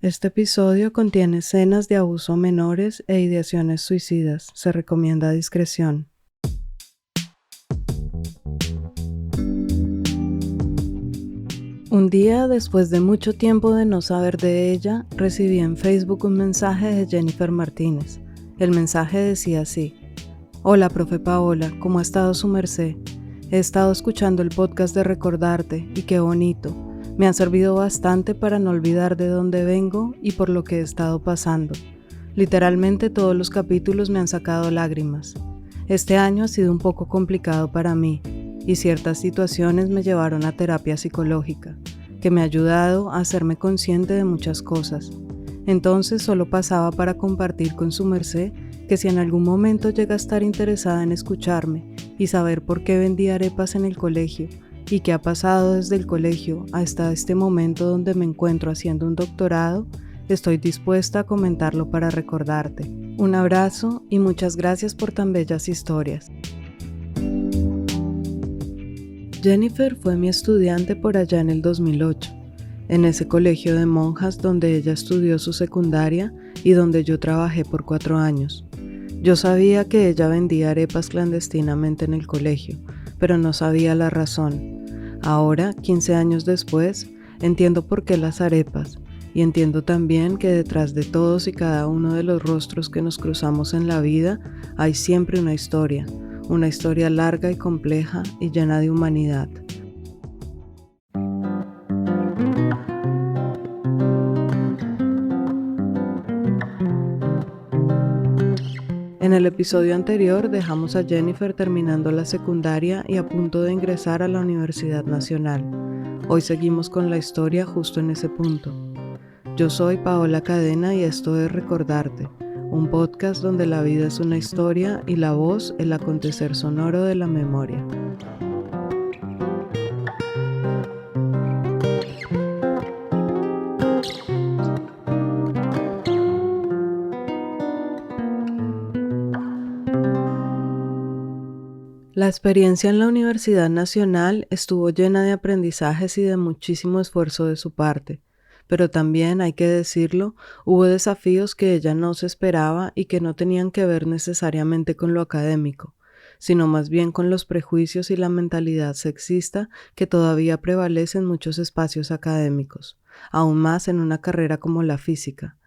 Este episodio contiene escenas de abuso a menores e ideaciones suicidas. Se recomienda discreción. Un día, después de mucho tiempo de no saber de ella, recibí en Facebook un mensaje de Jennifer Martínez. El mensaje decía así: Hola, profe Paola, ¿cómo ha estado su merced? He estado escuchando el podcast de Recordarte y qué bonito. Me ha servido bastante para no olvidar de dónde vengo y por lo que he estado pasando. Literalmente todos los capítulos me han sacado lágrimas. Este año ha sido un poco complicado para mí y ciertas situaciones me llevaron a terapia psicológica, que me ha ayudado a hacerme consciente de muchas cosas. Entonces solo pasaba para compartir con su merced que si en algún momento llega a estar interesada en escucharme y saber por qué vendí arepas en el colegio y qué ha pasado desde el colegio hasta este momento donde me encuentro haciendo un doctorado, estoy dispuesta a comentarlo para recordarte. Un abrazo y muchas gracias por tan bellas historias. Jennifer fue mi estudiante por allá en el 2008, en ese colegio de monjas donde ella estudió su secundaria y donde yo trabajé por 4 años. Yo sabía que ella vendía arepas clandestinamente en el colegio, pero no sabía la razón. Ahora, 15 años después, entiendo por qué las arepas, y entiendo también que detrás de todos y cada uno de los rostros que nos cruzamos en la vida hay siempre una historia larga y compleja y llena de humanidad. En el episodio anterior dejamos a Jennifer terminando la secundaria y a punto de ingresar a la Universidad Nacional. Hoy seguimos con la historia justo en ese punto. Yo soy Paola Cadena y esto es Recordarte, un podcast donde la vida es una historia y la voz el acontecer sonoro de la memoria. La experiencia en la Universidad Nacional estuvo llena de aprendizajes y de muchísimo esfuerzo de su parte, pero también, hay que decirlo, hubo desafíos que ella no se esperaba y que no tenían que ver necesariamente con lo académico, sino más bien con los prejuicios y la mentalidad sexista que todavía prevalece en muchos espacios académicos, aún más en una carrera como la física.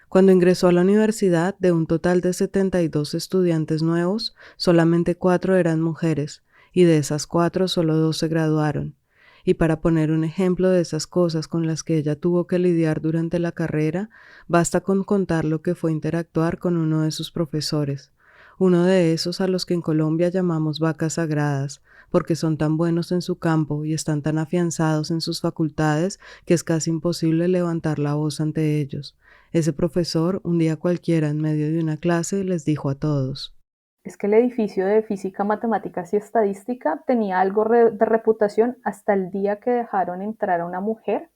Cuando ingresó a la universidad, de un total de 72 estudiantes nuevos, solamente 4 eran mujeres, y de esas 4 solo 2 se graduaron. Y para poner un ejemplo de esas cosas con las que ella tuvo que lidiar durante la carrera, basta con contar lo que fue interactuar con uno de sus profesores, uno de esos a los que en Colombia llamamos vacas sagradas, porque son tan buenos en su campo y están tan afianzados en sus facultades que es casi imposible levantar la voz ante ellos. Ese profesor, un día cualquiera en medio de una clase, les dijo a todos: Es que el edificio de Física, Matemáticas y Estadística tenía algo de reputación hasta el día que dejaron entrar a una mujer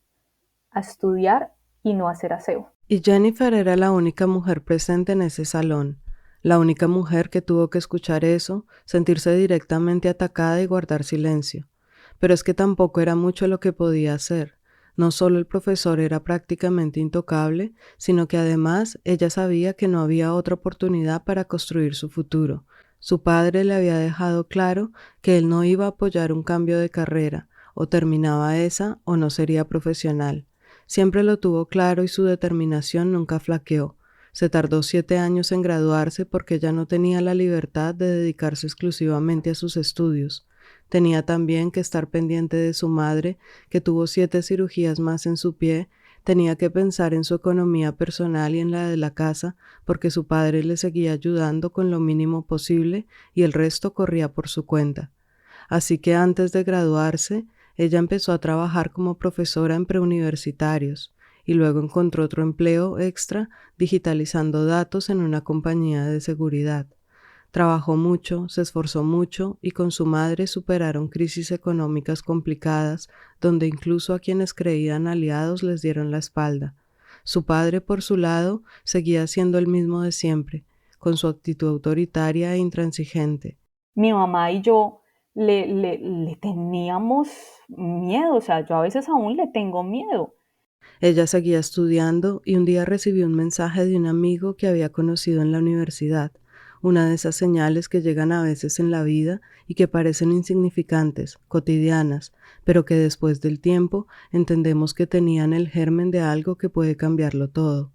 a estudiar y no a hacer aseo. Y Jennifer era la única mujer presente en ese salón, la única mujer que tuvo que escuchar eso, sentirse directamente atacada y guardar silencio. Pero es que tampoco era mucho lo que podía hacer. No solo el profesor era prácticamente intocable, sino que además ella sabía que no había otra oportunidad para construir su futuro. Su padre le había dejado claro que él no iba a apoyar un cambio de carrera, o terminaba esa o no sería profesional. Siempre lo tuvo claro y su determinación nunca flaqueó. Se tardó 7 años en graduarse porque ya no tenía la libertad de dedicarse exclusivamente a sus estudios. Tenía también que estar pendiente de su madre, que tuvo 7 cirugías más en su pie. Tenía que pensar en su economía personal y en la de la casa, porque su padre le seguía ayudando con lo mínimo posible y el resto corría por su cuenta. Así que antes de graduarse, ella empezó a trabajar como profesora en preuniversitarios y luego encontró otro empleo extra digitalizando datos en una compañía de seguridad. Trabajó mucho, se esforzó mucho y con su madre superaron crisis económicas complicadas donde incluso a quienes creían aliados les dieron la espalda. Su padre, por su lado, seguía siendo el mismo de siempre, con su actitud autoritaria e intransigente. Mi mamá y yo le teníamos miedo, o sea, yo a veces aún le tengo miedo. Ella seguía estudiando y un día recibió un mensaje de un amigo que había conocido en la universidad, una de esas señales que llegan a veces en la vida y que parecen insignificantes, cotidianas, pero que después del tiempo entendemos que tenían el germen de algo que puede cambiarlo todo.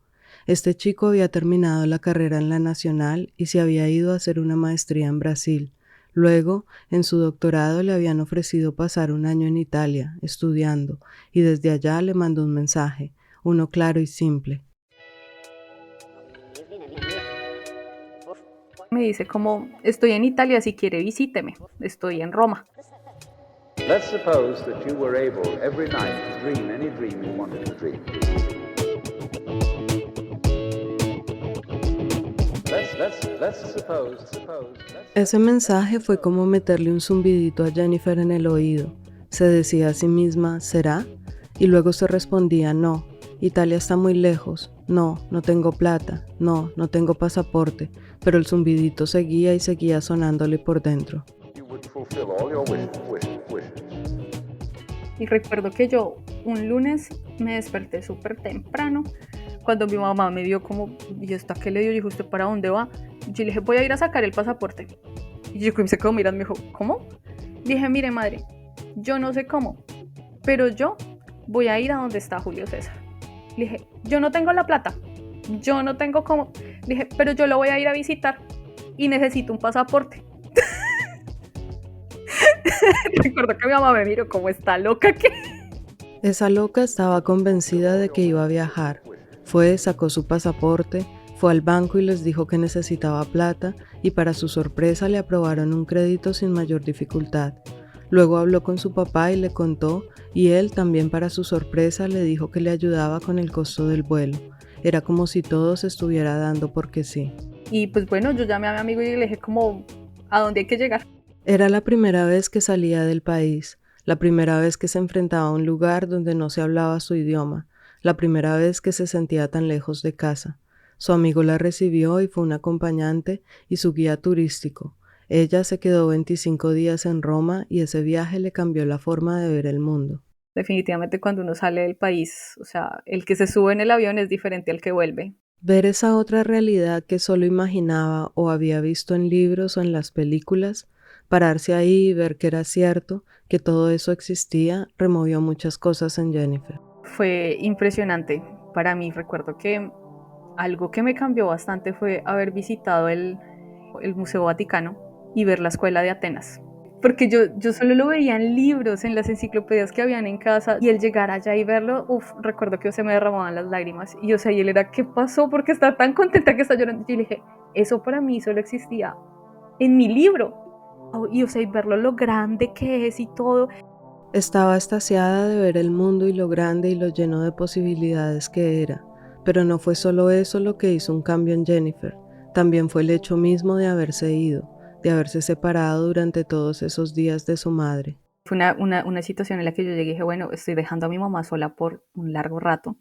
Este chico había terminado la carrera en la Nacional y se había ido a hacer una maestría en Brasil. Luego, en su doctorado le habían ofrecido pasar un año en Italia, estudiando, y desde allá le mandó un mensaje, uno claro y simple. Me dice como, estoy en Italia, si quiere visíteme, estoy en Roma. Let's suppose that you were able every night to dream any dream you wanted to dream. Ese mensaje fue como meterle un zumbidito a Jennifer en el oído. Se decía a sí misma, ¿será? Y luego se respondía, no, Italia está muy lejos, no, no tengo plata, no, no tengo pasaporte, pero el zumbidito seguía y seguía sonándole por dentro. Y recuerdo que yo un lunes me desperté súper temprano, cuando mi mamá me vio como, ¿y esto a qué le dio? Y dijo, ¿usted para dónde va? Yo le dije, voy a ir a sacar el pasaporte. Y yo se quedó mirando, me dijo, ¿cómo? Dije, mire madre, yo no sé cómo, pero yo voy a ir a donde está Julio César. Le dije, yo no tengo la plata, yo no tengo cómo. Le dije, pero yo lo voy a ir a visitar y necesito un pasaporte. Recuerdo que mi mamá me miró como está loca que... Esa loca estaba convencida de que iba a viajar. Fue, sacó su pasaporte, fue al banco y les dijo que necesitaba plata y para su sorpresa le aprobaron un crédito sin mayor dificultad. Luego habló con su papá y le contó, y él también para su sorpresa le dijo que le ayudaba con el costo del vuelo. Era como si todo se estuviera dando porque sí. Y pues bueno, yo llamé a mi amigo y le dije como, ¿a dónde hay que llegar? Era la primera vez que salía del país, la primera vez que se enfrentaba a un lugar donde no se hablaba su idioma, la primera vez que se sentía tan lejos de casa. Su amigo la recibió y fue un acompañante y su guía turístico. Ella se quedó 25 días en Roma y ese viaje le cambió la forma de ver el mundo. Definitivamente cuando uno sale del país, o sea, el que se sube en el avión es diferente al que vuelve. Ver esa otra realidad que solo imaginaba o había visto en libros o en las películas, pararse ahí y ver que era cierto, que todo eso existía, removió muchas cosas en Jennifer. Fue impresionante para mí. Recuerdo que algo que me cambió bastante fue haber visitado el Museo Vaticano y ver la Escuela de Atenas. Porque yo solo lo veía en libros, en las enciclopedias que habían en casa, y el llegar allá y verlo, recuerdo que se me derramaban las lágrimas. Y y él era, ¿qué pasó? Porque está tan contenta que está llorando. Y yo le dije, eso para mí solo existía en mi libro. Y y verlo lo grande que es y todo. Estaba extasiada de ver el mundo y lo grande y lo lleno de posibilidades que era. Pero no fue solo eso lo que hizo un cambio en Jennifer, también fue el hecho mismo de haberse ido, de haberse separado durante todos esos días de su madre. Fue una situación en la que yo llegué y dije, bueno, estoy dejando a mi mamá sola por un largo rato.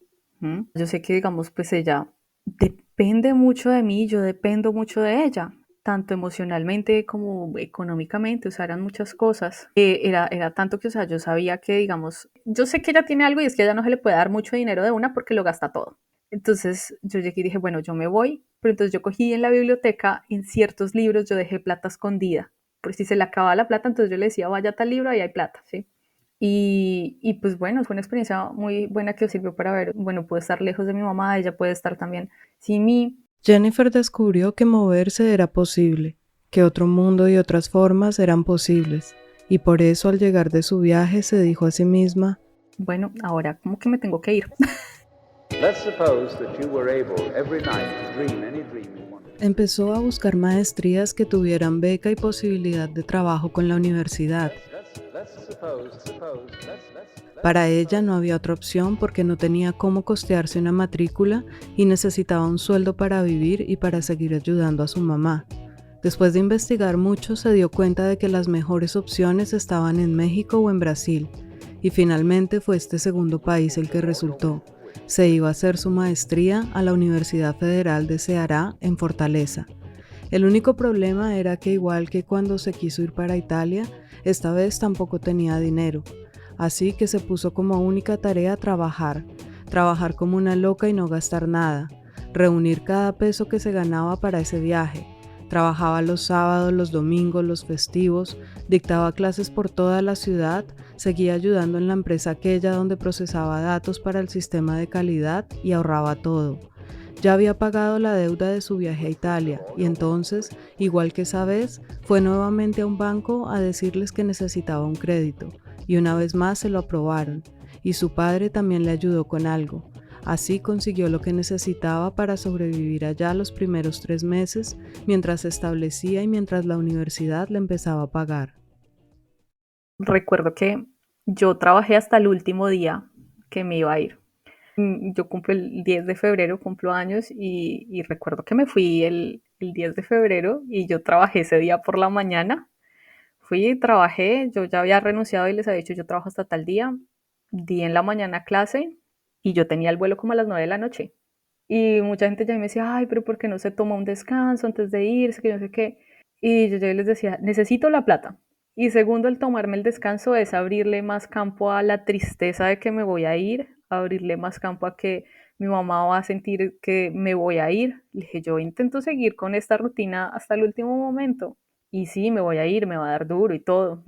Yo sé que, digamos, pues ella depende mucho de mí, yo dependo mucho de ella, tanto emocionalmente como económicamente, o sea, eran muchas cosas. Era tanto que, o sea, yo sabía que, digamos, yo sé que ella tiene algo y es que a ella no se le puede dar mucho dinero de una porque lo gasta todo. Entonces yo llegué y dije, bueno, yo me voy, pero entonces yo cogí en la biblioteca, en ciertos libros yo dejé plata escondida, por si se le acababa la plata, entonces yo le decía, vaya a tal libro, ahí hay plata, ¿sí? Y pues bueno, fue una experiencia muy buena que sirvió para ver, bueno, puedo estar lejos de mi mamá, ella puede estar también sin mí. Jennifer descubrió que moverse era posible, que otro mundo y otras formas eran posibles, y por eso al llegar de su viaje se dijo a sí misma, bueno, ahora como que me tengo que ir. Empezó a buscar maestrías que tuvieran beca y posibilidad de trabajo con la universidad. Para ella no había otra opción porque no tenía cómo costearse una matrícula y necesitaba un sueldo para vivir y para seguir ayudando a su mamá. Después de investigar mucho se dio cuenta de que las mejores opciones estaban en México o en Brasil, y finalmente fue este segundo país el que resultó. Se iba a hacer su maestría a la Universidad Federal de Ceará en Fortaleza. El único problema era que igual que cuando se quiso ir para Italia, esta vez tampoco tenía dinero. Así que se puso como única tarea trabajar trabajar como una loca y no gastar nada, reunir cada peso que se ganaba para ese viaje. Trabajaba los sábados, los domingos, los festivos, dictaba clases por toda la ciudad, seguía ayudando en la empresa aquella donde procesaba datos para el sistema de calidad y ahorraba todo. Ya había pagado la deuda de su viaje a Italia y entonces, igual que esa vez, fue nuevamente a un banco a decirles que necesitaba un crédito y una vez más se lo aprobaron y su padre también le ayudó con algo. Así consiguió lo que necesitaba para sobrevivir allá los primeros 3 meses mientras se establecía y mientras la universidad le empezaba a pagar. Recuerdo que yo trabajé hasta el último día que me iba a ir. Yo cumplo el 10 de febrero, cumplo años y recuerdo que me fui el 10 de febrero y yo trabajé ese día por la mañana. Fui y trabajé, yo ya había renunciado y les había dicho yo trabajo hasta tal día. Di en la mañana clase y yo tenía el vuelo como a las 9 de la noche. Y mucha gente ya me decía, ay, pero ¿por qué no se toma un descanso antes de irse? Que yo no sé qué. Y yo ya les decía, necesito la plata. Y segundo, el tomarme el descanso es abrirle más campo a la tristeza de que me voy a ir, abrirle más campo a que mi mamá va a sentir que me voy a ir. Le dije, yo intento seguir con esta rutina hasta el último momento. Y sí, me voy a ir, me va a dar duro y todo.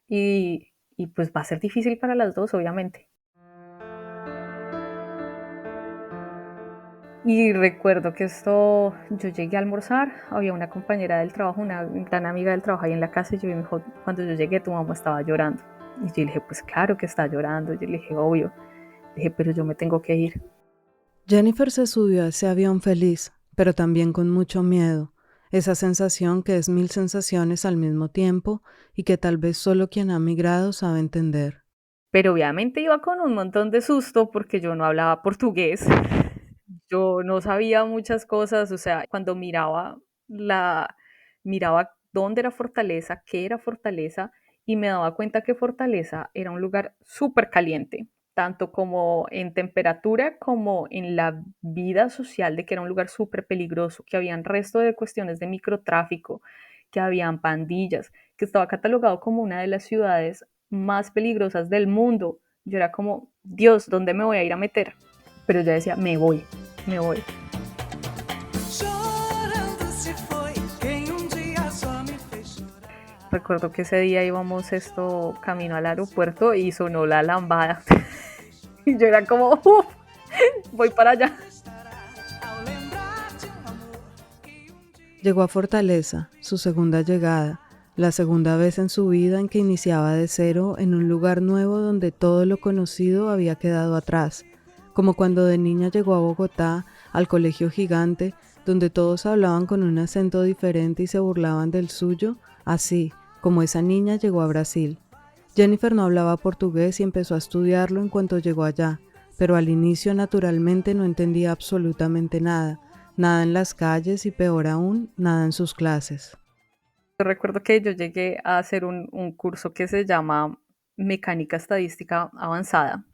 Y pues va a ser difícil para las dos, obviamente. Y recuerdo que yo llegué a almorzar, había una compañera del trabajo, una gran amiga del trabajo ahí en la casa, y yo me dijo, cuando yo llegué tu mamá estaba llorando. Y yo le dije, pues claro que está llorando. Yo le dije, obvio. Le dije, pero yo me tengo que ir. Jennifer se subió a ese avión feliz, pero también con mucho miedo. Esa sensación que es 1000 sensaciones al mismo tiempo y que tal vez solo quien ha migrado sabe entender. Pero obviamente iba con un montón de susto porque yo no hablaba portugués. Yo no sabía muchas cosas, o sea, cuando miraba dónde era Fortaleza, qué era Fortaleza, y me daba cuenta que Fortaleza era un lugar súper caliente, tanto como en temperatura como en la vida social, de que era un lugar súper peligroso, que habían resto de cuestiones de microtráfico, que habían pandillas, que estaba catalogado como una de las ciudades más peligrosas del mundo. Yo era como, Dios, ¿dónde me voy a ir a meter? Pero yo decía, me voy. Recuerdo que ese día íbamos camino al aeropuerto y sonó la lambada. Y yo era como, voy para allá. Llegó a Fortaleza, su segunda llegada, la segunda vez en su vida en que iniciaba de cero en un lugar nuevo donde todo lo conocido había quedado atrás, como cuando de niña llegó a Bogotá, al colegio gigante, donde todos hablaban con un acento diferente y se burlaban del suyo, así como esa niña llegó a Brasil. Jennifer no hablaba portugués y empezó a estudiarlo en cuanto llegó allá, pero al inicio naturalmente no entendía absolutamente nada en las calles y peor aún, nada en sus clases. Yo recuerdo que yo llegué a hacer un curso que se llama Mecánica Estadística Avanzada.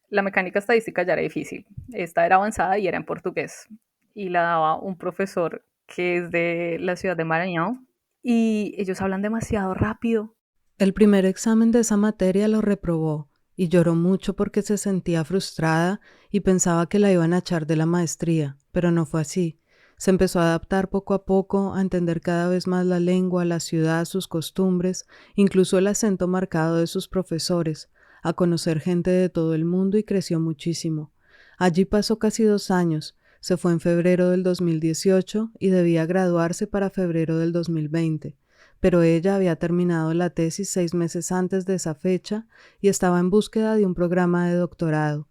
La mecánica estadística ya era difícil, esta era avanzada y era en portugués. Y la daba un profesor que es de la ciudad de Maranhão y ellos hablan demasiado rápido. El primer examen de esa materia lo reprobó y lloró mucho porque se sentía frustrada y pensaba que la iban a echar de la maestría, pero no fue así. Se empezó a adaptar poco a poco, a entender cada vez más la lengua, la ciudad, sus costumbres, incluso el acento marcado de sus profesores, a conocer gente de todo el mundo y creció muchísimo. Allí pasó casi 2 años, se fue en febrero del 2018 y debía graduarse para febrero del 2020. Pero ella había terminado la tesis 6 meses antes de esa fecha y estaba en búsqueda de un programa de doctorado.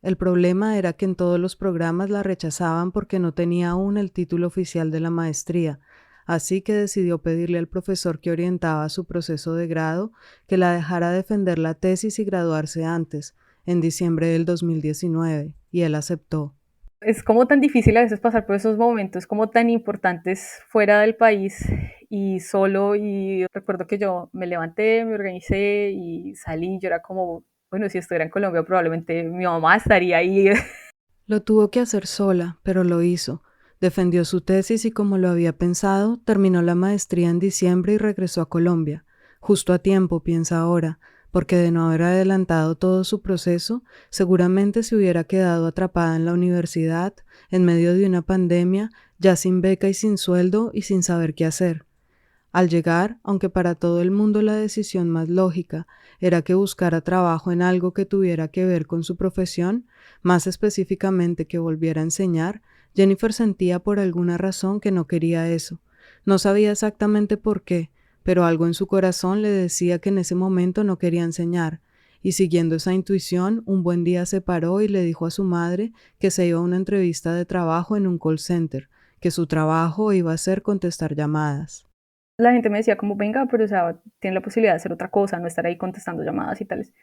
El problema era que en todos los programas la rechazaban porque no tenía aún el título oficial de la maestría, así que decidió pedirle al profesor que orientaba su proceso de grado que la dejara defender la tesis y graduarse antes, en diciembre del 2019, y él aceptó. Es como tan difícil a veces pasar por esos momentos como tan importantes fuera del país y solo, y recuerdo que yo me levanté, me organicé y salí. Yo era como, bueno, si estuviera en Colombia probablemente mi mamá estaría ahí. Lo tuvo que hacer sola, pero lo hizo. Defendió su tesis y como lo había pensado, terminó la maestría en diciembre y regresó a Colombia. Justo a tiempo, piensa ahora, porque de no haber adelantado todo su proceso, seguramente se hubiera quedado atrapada en la universidad, en medio de una pandemia, ya sin beca y sin sueldo y sin saber qué hacer. Al llegar, aunque para todo el mundo la decisión más lógica era que buscara trabajo en algo que tuviera que ver con su profesión, más específicamente que volviera a enseñar, Jennifer sentía por alguna razón que no quería eso. No sabía exactamente por qué, pero algo en su corazón le decía que en ese momento no quería enseñar, y siguiendo esa intuición, un buen día se paró y le dijo a su madre que se iba a una entrevista de trabajo en un call center, que su trabajo iba a ser contestar llamadas. La gente me decía como, venga, pero o sea, tiene la posibilidad de hacer otra cosa, no estar ahí contestando llamadas y tales.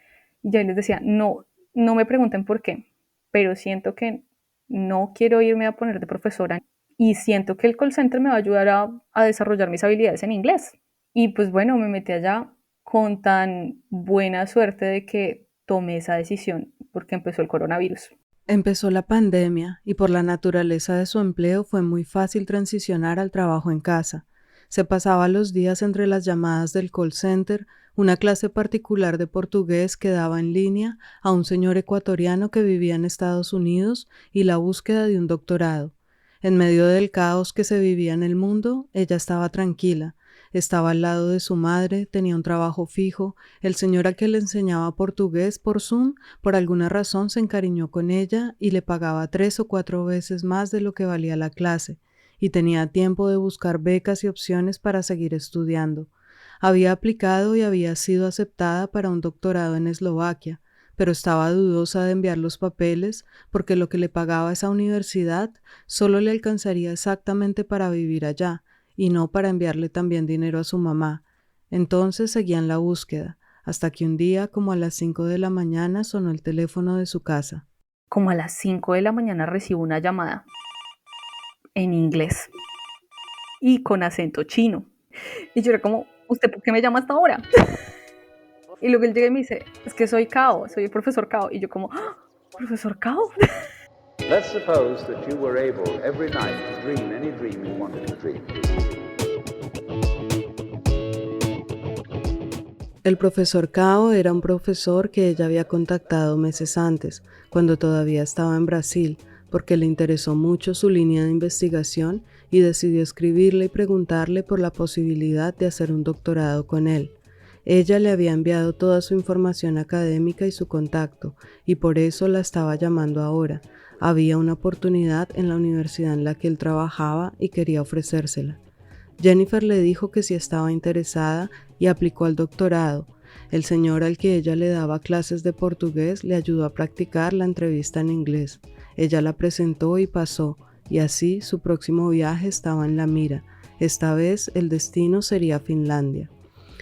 Y yo les decía, no, no me pregunten por qué, pero siento que no quiero irme a poner de profesora y siento que el call center me va a ayudar a desarrollar mis habilidades en inglés. Y pues bueno, me metí allá con tan buena suerte de que tomé esa decisión porque empezó el coronavirus. Empezó la pandemia y por la naturaleza de su empleo fue muy fácil transicionar al trabajo en casa. Se pasaba los días entre las llamadas del call center, una clase particular de portugués que daba en línea a un señor ecuatoriano que vivía en Estados Unidos y la búsqueda de un doctorado. En medio del caos que se vivía en el mundo, ella estaba tranquila. Estaba al lado de su madre, tenía un trabajo fijo, el señor al que le enseñaba portugués por Zoom por alguna razón se encariñó con ella y le pagaba 3 o 4 veces más de lo que valía la clase, y tenía tiempo de buscar becas y opciones para seguir estudiando. Había aplicado y había sido aceptada para un doctorado en Eslovaquia, pero estaba dudosa de enviar los papeles porque lo que le pagaba esa universidad solo le alcanzaría exactamente para vivir allá, y no para enviarle también dinero a su mamá. Entonces seguían la búsqueda, hasta que un día, como a las 5 de la mañana, sonó el teléfono de su casa. Como a las 5 de la mañana recibo una llamada en inglés y con acento chino. Y yo era como, ¿usted por qué me llama hasta ahora? Y luego él llega y me dice, es que soy Cao, soy el profesor Cao. Y yo como, ¡ah! ¿Profesor Cao? Let's suppose that you were able every night to dream any dream you wanted to dream. El profesor Cao era un profesor que ella había contactado meses antes, cuando todavía estaba en Brasil, porque le interesó mucho su línea de investigación y decidió escribirle y preguntarle por la posibilidad de hacer un doctorado con él. Ella le había enviado toda su información académica y su contacto, y por eso la estaba llamando ahora. Había una oportunidad en la universidad en la que él trabajaba y quería ofrecérsela. Jennifer le dijo que si estaba interesada y aplicó al doctorado. El señor al que ella le daba clases de portugués le ayudó a practicar la entrevista en inglés. Ella la presentó y pasó, y así su próximo viaje estaba en la mira. Esta vez el destino sería Finlandia.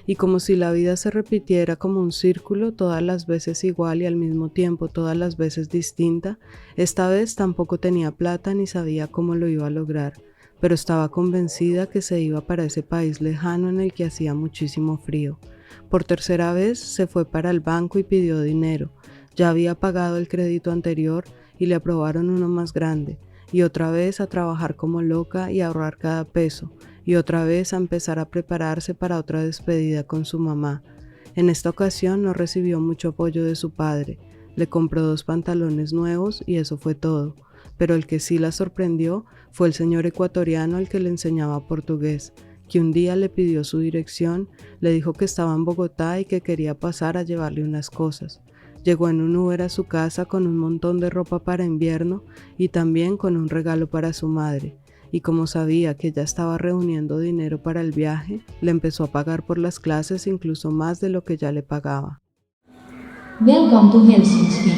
Y como si la vida se repitiera como un círculo, todas las veces igual y al mismo tiempo todas las veces distinta, esta vez tampoco tenía plata ni sabía cómo lo iba a lograr, pero estaba convencida que se iba para ese país lejano en el que hacía muchísimo frío. Por tercera vez se fue para el banco y pidió dinero. Ya había pagado el crédito anterior y le aprobaron uno más grande, y otra vez a trabajar como loca y a ahorrar cada peso, y otra vez a empezar a prepararse para otra despedida con su mamá. En esta ocasión no recibió mucho apoyo de su padre. Le compró 2 pantalones nuevos y eso fue todo. Pero el que sí la sorprendió fue el señor ecuatoriano al que le enseñaba portugués, que un día le pidió su dirección, le dijo que estaba en Bogotá y que quería pasar a llevarle unas cosas. Llegó en un Uber a su casa con un montón de ropa para invierno y también con un regalo para su madre. Y como sabía que ya estaba reuniendo dinero para el viaje, le empezó a pagar por las clases incluso más de lo que ya le pagaba. Welcome to Helsinki.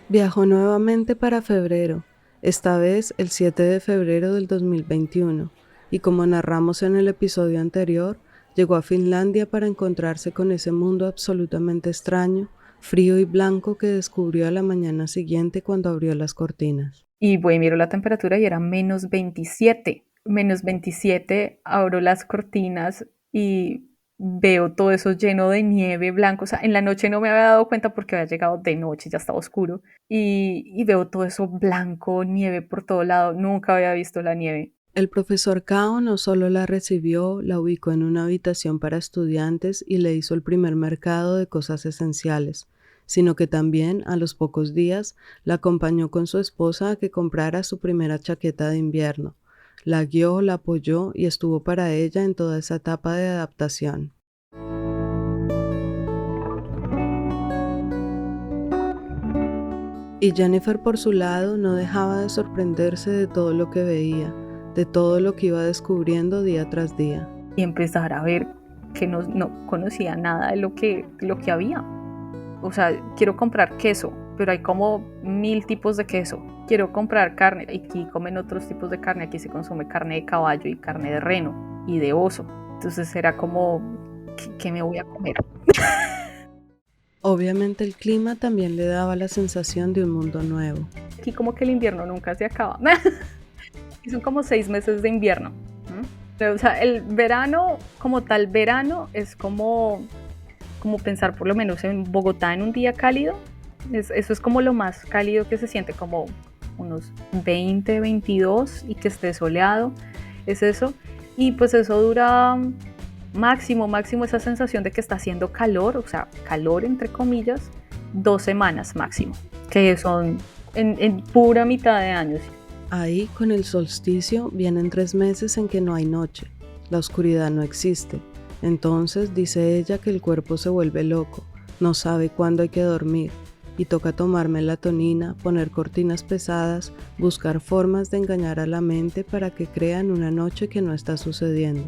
Viajó nuevamente para febrero, esta vez el 7 de febrero del 2021, y como narramos en el episodio anterior, llegó a Finlandia para encontrarse con ese mundo absolutamente extraño, frío y blanco que descubrió a la mañana siguiente cuando abrió las cortinas. Y voy y miro la temperatura y era menos 27. Menos 27, abro las cortinas y veo todo eso lleno de nieve blanca. O sea, en la noche no me había dado cuenta porque había llegado de noche, ya estaba oscuro. Y veo todo eso blanco, nieve por todo lado. Nunca había visto la nieve. El profesor Cao no solo la recibió, la ubicó en una habitación para estudiantes y le hizo el primer mercado de cosas esenciales, sino que también, a los pocos días, la acompañó con su esposa a que comprara su primera chaqueta de invierno. La guió, la apoyó y estuvo para ella en toda esa etapa de adaptación. Y Jennifer, por su lado, no dejaba de sorprenderse de todo lo que veía, de todo lo que iba descubriendo día tras día. Y empezar a ver que no conocía nada de lo que había. O sea, quiero comprar queso, pero hay como 1000 tipos de queso. Quiero comprar carne, aquí comen otros tipos de carne, aquí se consume carne de caballo y carne de reno y de oso. Entonces era como, ¿qué me voy a comer? Obviamente el clima también le daba la sensación de un mundo nuevo. Aquí como que el invierno nunca se acaba. Y son como 6 meses de invierno. O sea, el verano, como tal verano, es como pensar por lo menos en Bogotá en un día cálido. Eso es como lo más cálido que se siente, como unos 20, 22 y que esté soleado. Es eso. Y pues eso dura máximo esa sensación de que está haciendo calor, o sea, calor entre comillas, 2 semanas máximo, que son en pura mitad de año. Ahí, con el solsticio, vienen 3 meses en que no hay noche. La oscuridad no existe. Entonces, dice ella que el cuerpo se vuelve loco, no sabe cuándo hay que dormir, y toca tomar melatonina, poner cortinas pesadas, buscar formas de engañar a la mente para que crean una noche que no está sucediendo.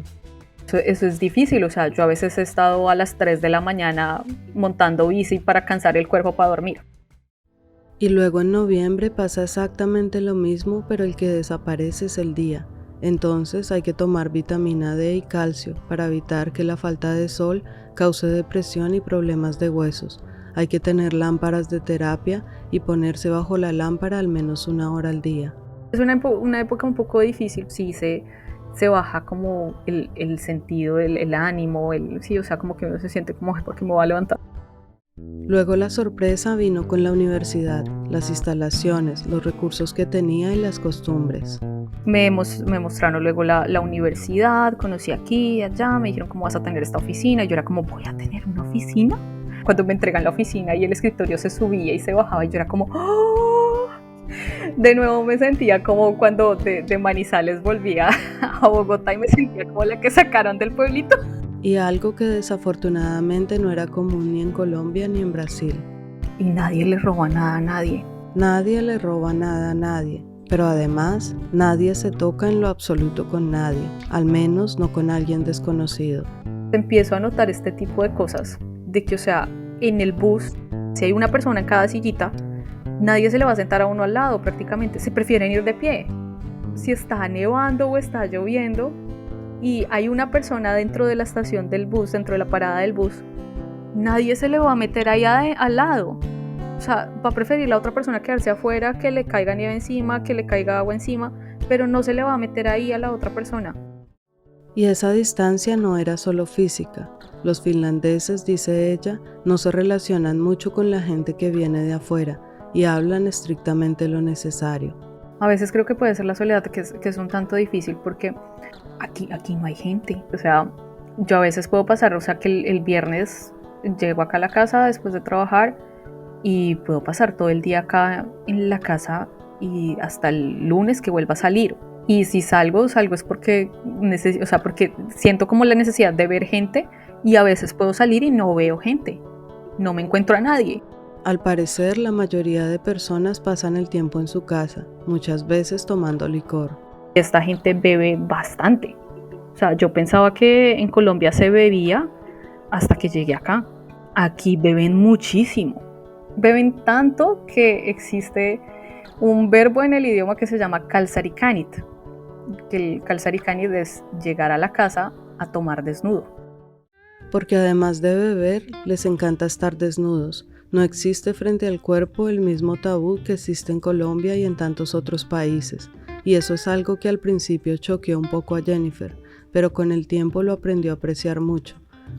Eso es difícil, o sea, yo a veces he estado a las 3 de la mañana montando bici para cansar el cuerpo para dormir. Y luego en noviembre pasa exactamente lo mismo, pero el que desaparece es el día. Entonces hay que tomar vitamina D y calcio para evitar que la falta de sol cause depresión y problemas de huesos. Hay que tener lámparas de terapia y ponerse bajo la lámpara al menos 1 hora al día. Es una época un poco difícil, sí, se baja como el sentido, el ánimo, sí, o sea, como que uno se siente como, ¿por qué me voy a levantar? Luego la sorpresa vino con la universidad, las instalaciones, los recursos que tenía y las costumbres. Me mostraron luego la universidad, conocí aquí y allá, me dijeron cómo vas a tener esta oficina, y yo era como, ¿voy a tener una oficina? Cuando me entregan la oficina y el escritorio se subía y se bajaba, y yo era como, ¡oh! De nuevo me sentía como cuando de Manizales volvía a Bogotá y me sentía como la que sacaron del pueblito. Y algo que desafortunadamente no era común ni en Colombia ni en Brasil. Y nadie le roba nada a nadie. Nadie le roba nada a nadie, pero además nadie se toca en lo absoluto con nadie, al menos no con alguien desconocido. Empiezo a notar este tipo de cosas, de que, o sea, en el bus, si hay una persona en cada sillita, nadie se le va a sentar a uno al lado prácticamente, se prefieren ir de pie. Si está nevando o está lloviendo y hay una persona dentro de la estación del bus, dentro de la parada del bus, nadie se le va a meter ahí al lado. O sea, va a preferir la otra persona quedarse afuera, que le caiga nieve encima, que le caiga agua encima, pero no se le va a meter ahí a la otra persona. Y esa distancia no era solo física. Los finlandeses, dice ella, no se relacionan mucho con la gente que viene de afuera y hablan estrictamente lo necesario. A veces creo que puede ser la soledad que es un tanto difícil porque aquí no hay gente. O sea, yo a veces puedo pasar, o sea, que el viernes llego acá a la casa después de trabajar y puedo pasar todo el día acá en la casa y hasta el lunes que vuelva a salir. Y si salgo es porque porque siento como la necesidad de ver gente y a veces puedo salir y no veo gente, no me encuentro a nadie. Al parecer, la mayoría de personas pasan el tiempo en su casa, muchas veces tomando licor. Esta gente bebe bastante. O sea, yo pensaba que en Colombia se bebía hasta que llegué acá. Aquí beben muchísimo. Beben tanto que existe un verbo en el idioma que se llama kalsarikanit. Que el kalsarikanit es llegar a la casa a tomar desnudo. Porque además de beber, les encanta estar desnudos. No existe frente al cuerpo el mismo tabú que existe en Colombia y en tantos otros países. Y eso es algo que al principio choqueó un poco a Jennifer, pero con el tiempo lo aprendió a apreciar mucho.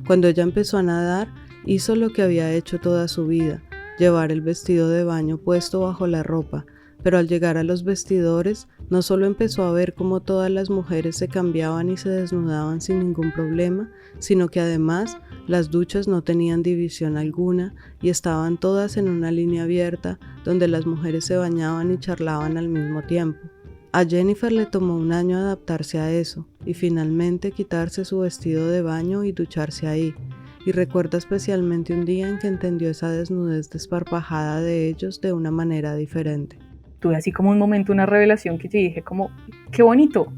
Cuando ella empezó a nadar, hizo lo que había hecho toda su vida, llevar el vestido de baño puesto bajo la ropa, pero al llegar a los vestidores, no solo empezó a ver cómo todas las mujeres se cambiaban y se desnudaban sin ningún problema, sino que además las duchas no tenían división alguna y estaban todas en una línea abierta donde las mujeres se bañaban y charlaban al mismo tiempo. A Jennifer le tomó un año adaptarse a eso y finalmente quitarse su vestido de baño y ducharse ahí. Y recuerda especialmente un día en que entendió esa desnudez desparpajada de ellos de una manera diferente. Tuve así como un momento, una revelación que yo dije como, qué bonito.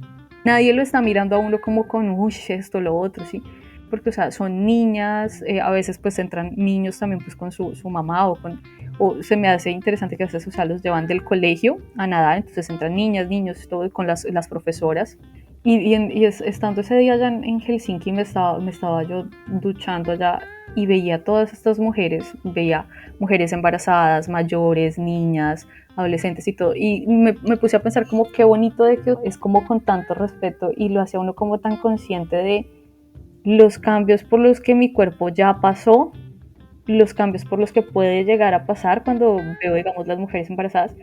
Nadie lo está mirando a uno como con, uy, esto, lo otro, ¿sí? Porque, o sea, son niñas, a veces pues entran niños también pues con su mamá o se me hace interesante que a veces, o sea, los llevan del colegio a nadar, entonces entran niñas, niños, todo con las profesoras. Estando ese día allá en Helsinki me estaba yo duchando allá y veía todas estas mujeres, veía mujeres embarazadas, mayores, niñas, adolescentes y todo, y me puse a pensar como qué bonito de que es como con tanto respeto y lo hace uno como tan consciente de los cambios por los que mi cuerpo ya pasó, los cambios por los que puede llegar a pasar cuando veo, digamos, las mujeres embarazadas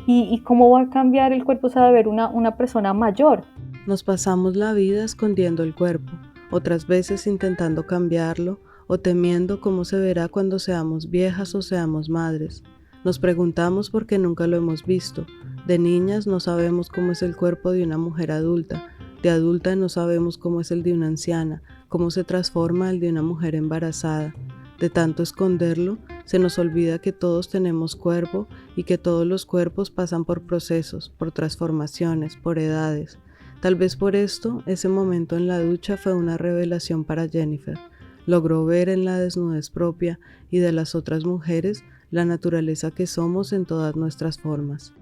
y cómo va a cambiar el cuerpo, o sea, de ver una persona mayor. Nos pasamos la vida escondiendo el cuerpo, otras veces intentando cambiarlo o temiendo cómo se verá cuando seamos viejas o seamos madres. Nos preguntamos por qué nunca lo hemos visto. De niñas no sabemos cómo es el cuerpo de una mujer adulta. De adulta no sabemos cómo es el de una anciana, cómo se transforma el de una mujer embarazada. De tanto esconderlo, se nos olvida que todos tenemos cuerpo y que todos los cuerpos pasan por procesos, por transformaciones, por edades. Tal vez por esto, ese momento en la ducha fue una revelación para Jennifer. Logró ver en la desnudez propia y de las otras mujeres la naturaleza que somos en todas nuestras formas.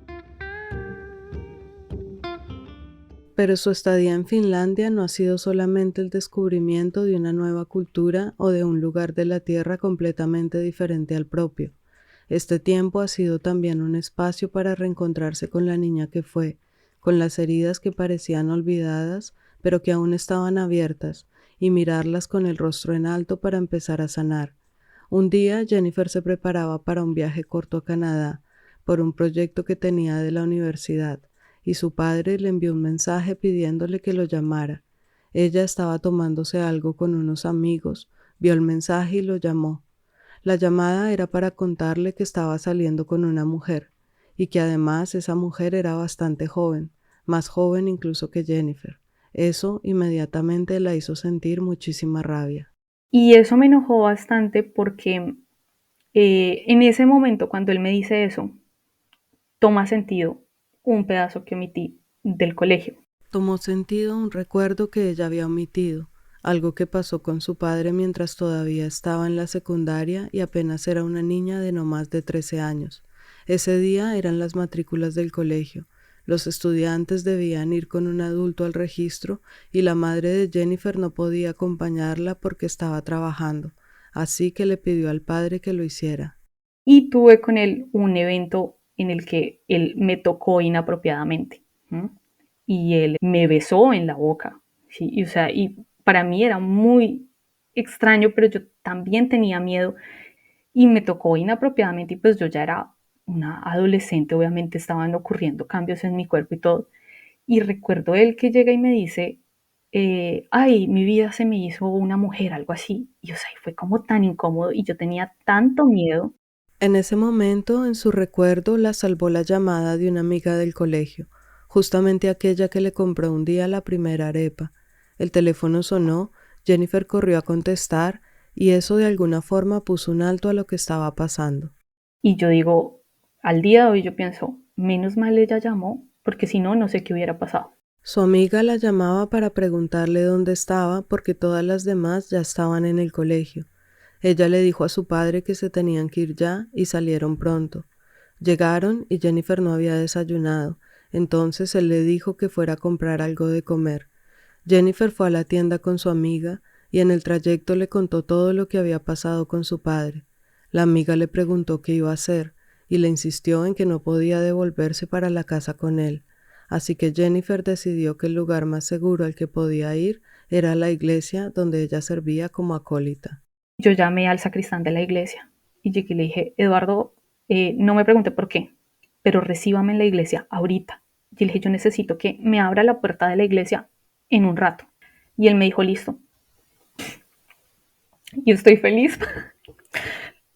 Pero su estadía en Finlandia no ha sido solamente el descubrimiento de una nueva cultura o de un lugar de la tierra completamente diferente al propio. Este tiempo ha sido también un espacio para reencontrarse con la niña que fue, con las heridas que parecían olvidadas, pero que aún estaban abiertas, y mirarlas con el rostro en alto para empezar a sanar. Un día Jennifer se preparaba para un viaje corto a Canadá, por un proyecto que tenía de la universidad, y su padre le envió un mensaje pidiéndole que lo llamara. Ella estaba tomándose algo con unos amigos, vio el mensaje y lo llamó. La llamada era para contarle que estaba saliendo con una mujer, y que además esa mujer era bastante joven, más joven incluso que Jennifer. Eso inmediatamente la hizo sentir muchísima rabia. Y eso me enojó bastante porque en ese momento, cuando él me dice eso, toma sentido un pedazo que omití del colegio. Tomó sentido un recuerdo que ella había omitido, algo que pasó con su padre mientras todavía estaba en la secundaria y apenas era una niña de no más de 13 años. Ese día eran las matrículas del colegio. Los estudiantes debían ir con un adulto al registro y la madre de Jennifer no podía acompañarla porque estaba trabajando, así que le pidió al padre que lo hiciera. Y tuve con él un evento en el que él me tocó inapropiadamente, ¿m? Y él me besó en la boca, ¿sí? Y, o sea, y para mí era muy extraño, pero yo también tenía miedo y me tocó inapropiadamente y pues yo ya era una adolescente, obviamente estaban ocurriendo cambios en mi cuerpo y todo. Y recuerdo él que llega y me dice, ay, mi vida se me hizo una mujer, algo así. Y o sea, fue como tan incómodo y yo tenía tanto miedo. En ese momento, en su recuerdo, la salvó la llamada de una amiga del colegio, justamente aquella que le compró un día la primera arepa. El teléfono sonó, Jennifer corrió a contestar y eso de alguna forma puso un alto a lo que estaba pasando. Y yo digo, al día de hoy yo pienso, menos mal ella llamó, porque si no, no sé qué hubiera pasado. Su amiga la llamaba para preguntarle dónde estaba porque todas las demás ya estaban en el colegio. Ella le dijo a su padre que se tenían que ir ya y salieron pronto. Llegaron y Jennifer no había desayunado, entonces él le dijo que fuera a comprar algo de comer. Jennifer fue a la tienda con su amiga y en el trayecto le contó todo lo que había pasado con su padre. La amiga le preguntó qué iba a hacer y le insistió en que no podía devolverse para la casa con él. Así que Jennifer decidió que el lugar más seguro al que podía ir era la iglesia donde ella servía como acólita. Yo llamé al sacristán de la iglesia y llegué y le dije, Eduardo, no me pregunte por qué, pero recíbame en la iglesia ahorita. Y le dije, yo necesito que me abra la puerta de la iglesia en un rato. Y él me dijo, listo. Y estoy feliz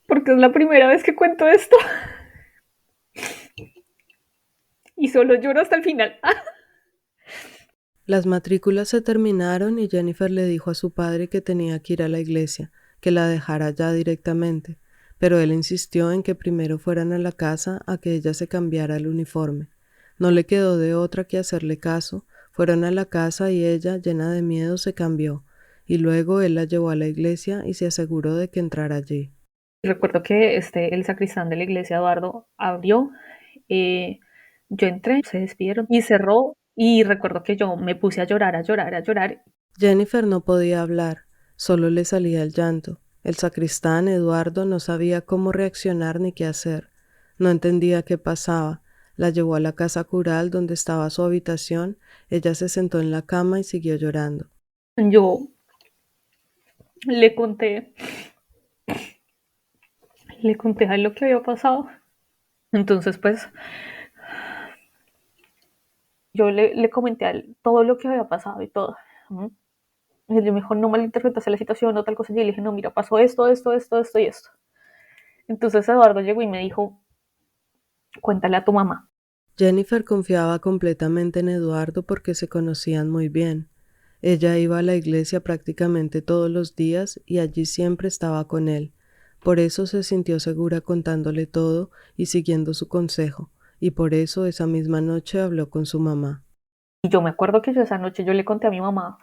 porque es la primera vez que cuento esto. Y solo lloro hasta el final. Las matrículas se terminaron y Jennifer le dijo a su padre que tenía que ir a la iglesia, que la dejara ya directamente, pero él insistió en que primero fueran a la casa a que ella se cambiara el uniforme. No le quedó de otra que hacerle caso, fueron a la casa y ella, llena de miedo, se cambió, y luego él la llevó a la iglesia y se aseguró de que entrara allí. Recuerdo que el sacristán de la iglesia, Eduardo, abrió, yo entré, se despidieron y cerró, y recuerdo que yo me puse a llorar, a llorar, a llorar. Jennifer no podía hablar, solo le salía el llanto. El sacristán, Eduardo, no sabía cómo reaccionar ni qué hacer. No entendía qué pasaba. La llevó a la casa cural donde estaba su habitación. Ella se sentó en la cama y siguió llorando. Yo le conté, a él lo que había pasado. Entonces, pues, yo le comenté a él todo lo que había pasado y todo. Y él me dijo, no malinterpretaste la situación o tal cosa. Y yo le dije, no, mira, pasó esto, esto, esto, esto y esto. Entonces Eduardo llegó y me dijo, cuéntale a tu mamá. Jennifer confiaba completamente en Eduardo porque se conocían muy bien. Ella iba a la iglesia prácticamente todos los días y allí siempre estaba con él. Por eso se sintió segura contándole todo y siguiendo su consejo, y por eso esa misma noche habló con su mamá. Y yo me acuerdo que yo esa noche yo le conté a mi mamá